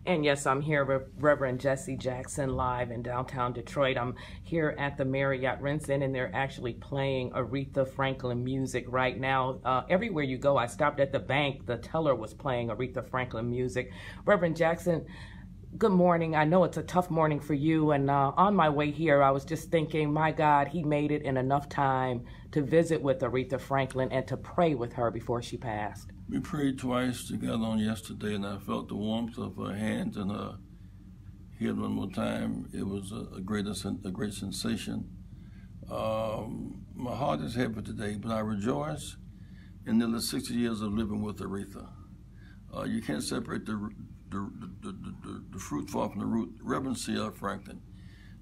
And yes, I'm here with Reverend Jesse Jackson live in downtown Detroit. I'm here at the Marriott Renton, and they're actually playing Aretha Franklin music right now. Everywhere you go, I stopped at the bank, the teller was playing Aretha Franklin music. Reverend Jackson, good morning. I know it's a tough morning for you, and on my way here, I was just thinking, my God, he made it in enough time to visit with Aretha Franklin and to pray with her before she passed. We prayed twice together on yesterday, and I felt the warmth of her hands and her head one more time. It was a great sensation. My heart is heavy today, but I rejoice in nearly 60 years of living with Aretha. You can't separate the fruit far from the root. Reverend C.L. Franklin.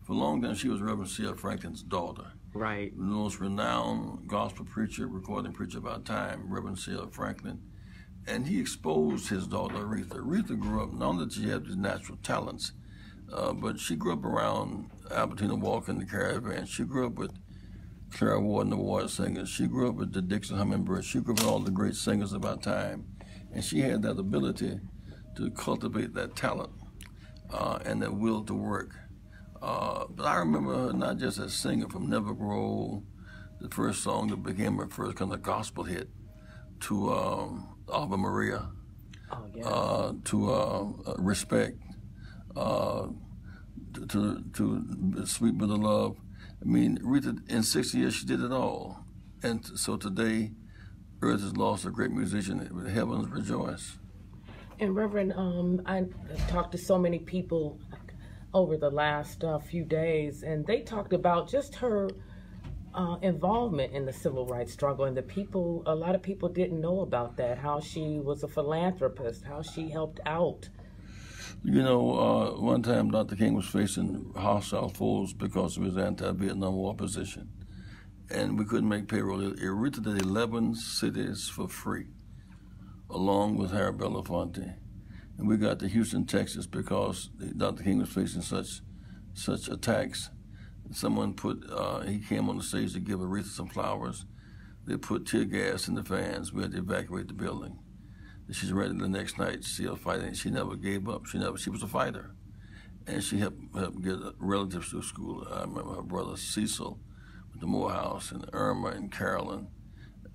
For a long time, she was Reverend C.L. Franklin's daughter. Right. The most renowned gospel preacher, recording preacher of our time, Reverend C.L. Franklin. And he exposed his daughter, Aretha. Aretha grew up, not only did she have these natural talents, but she grew up around Albertina Walker and the Caravan. She grew up with Clara Ward and the Ward Singers. She grew up with the Dixon Hummingbirds. She grew up with all the great singers of our time. And she had that ability to cultivate that talent and that will to work. But I remember her not just as singer from Never Grow Old, the first song that became her first kind of gospel hit, to Ave Maria, to Respect, to Sweet Bitter Love. I mean, Aretha, in 60 years, she did it all. And so today, Earth has lost a great musician. The heavens rejoice. And Reverend, I talked to so many people over the last few days, and they talked about just her involvement in the civil rights struggle, and a lot of people didn't know about that, how she was a philanthropist, how she helped out. You know, one time Dr. King was facing hostile foes because of his anti-Vietnam War position, and we couldn't make payroll. Aretha did 11 cities for free, along with Harry Belafonte. And we got to Houston, Texas, because Dr. King was facing such attacks. Someone he came on the stage to give Aretha some flowers. They put tear gas in the fans. We had to evacuate the building. She's ready the next night, still fighting. She never gave up. She was a fighter. And she helped get relatives to school. I remember her brother Cecil with the Morehouse, and Irma and Carolyn.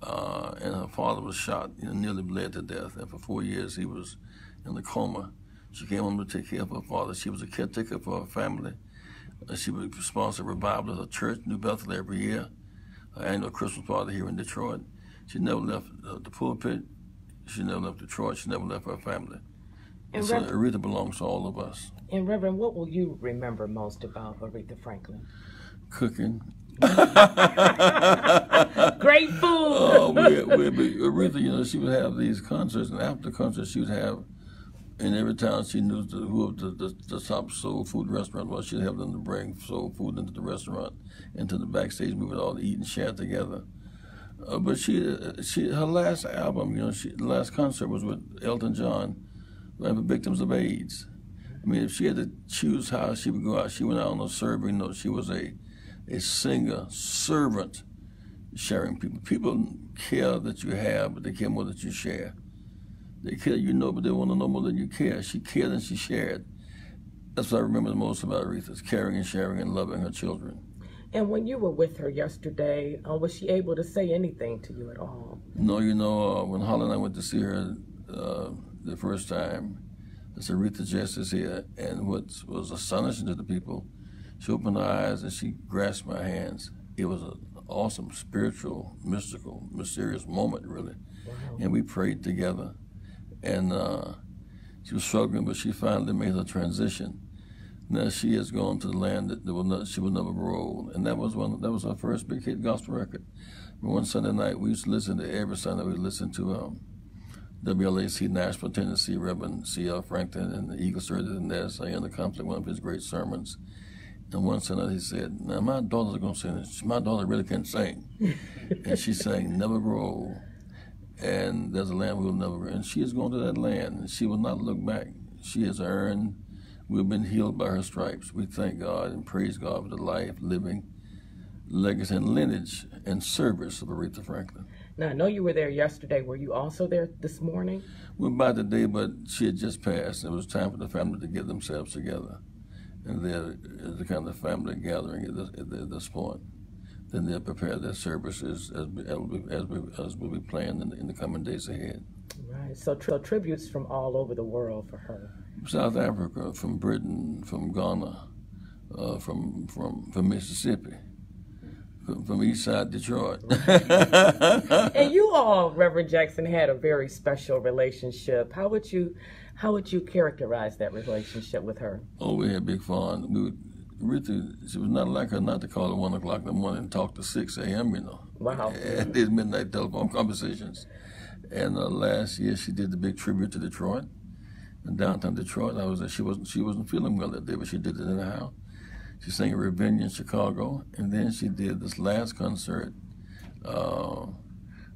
And her father was shot, nearly bled to death. And for 4 years, he was in a coma. She came home to take care of her father. She was a caretaker for her family. She would sponsor revival at her church, New Bethel, every year. Her annual Christmas party here in Detroit. She never left the pulpit. She never left Detroit. She never left her family. And so Aretha belongs to all of us. And Reverend, what will you remember most about Aretha Franklin? Cooking. Great food. Aretha, she would have these concerts, and after the concerts, she would have, in every town she knew who the top soul food restaurant was. She'd have them to bring soul food into the restaurant, into the backstage. We would all eat and share together. But her last album, the last concert was with Elton John, for victims of AIDS. I mean, if she had to choose how she would go out, she went out on a serving note. She was a singer, servant, sharing people. People care that you have, but they care more that you share. They care but they want to know more than you care. She cared and she shared. That's what I remember the most about Aretha, is caring and sharing and loving her children. And when you were with her yesterday, was she able to say anything to you at all? No, when Holly and I went to see her the first time, I said, Aretha Jesse is here. And what was astonishing to the people, she opened her eyes and she grasped my hands. It was an awesome, spiritual, mystical, mysterious moment, really. Wow. And we prayed together. And she was struggling, but she finally made her transition. Now she has gone to the land that she will never grow old. And that was her first big hit gospel record. One Sunday night, we used to listen to, every Sunday we listened to WLAC Nashville, Tennessee, Reverend C.L. Franklin and the Eagle Stirred in Nest, in the conflict, one of his great sermons. And one Sunday he said, now my daughters are going to sing this. My daughter really can sing. And she sang Never Grow Old. And there's a land we will never grow. And she is going to that land, and she will not look back. She has earned, we've been healed by her stripes. We thank God and praise God for the life, living, legacy, and lineage and service of Aretha Franklin. Now, I know you were there yesterday. Were you also there this morning? We're by today, but she had just passed. It was time for the family to get themselves together. And there is a kind of family gathering at this point. Then they'll prepare their services as we'll be playing in the coming days ahead. Right. So tributes from all over the world for her. South Africa, from Britain, from Ghana, from Mississippi, from East Side Detroit. And you all, Reverend Jackson, had a very special relationship. How would you characterize that relationship with her? Oh, we had big fun. Aretha, she was not like her not to call at 1 o'clock in the morning and talk to 6 a.m., you know. Wow. And these midnight telephone conversations. And last year she did the big tribute to Detroit, in downtown Detroit. I was there. She wasn't feeling well that day, but she did it anyhow. She sang Revenge in Chicago, and then she did this last concert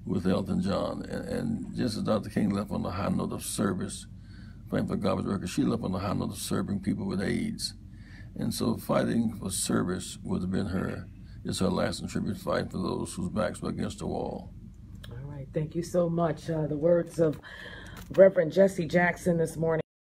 with Elton John. And just as Dr. King left on the high note of service, fighting for garbage workers, she left on the high note of serving people with AIDS. And so fighting for service would have been her lasting tribute, fighting for those whose backs were against the wall. All right, thank you so much. The words of Reverend Jesse Jackson this morning.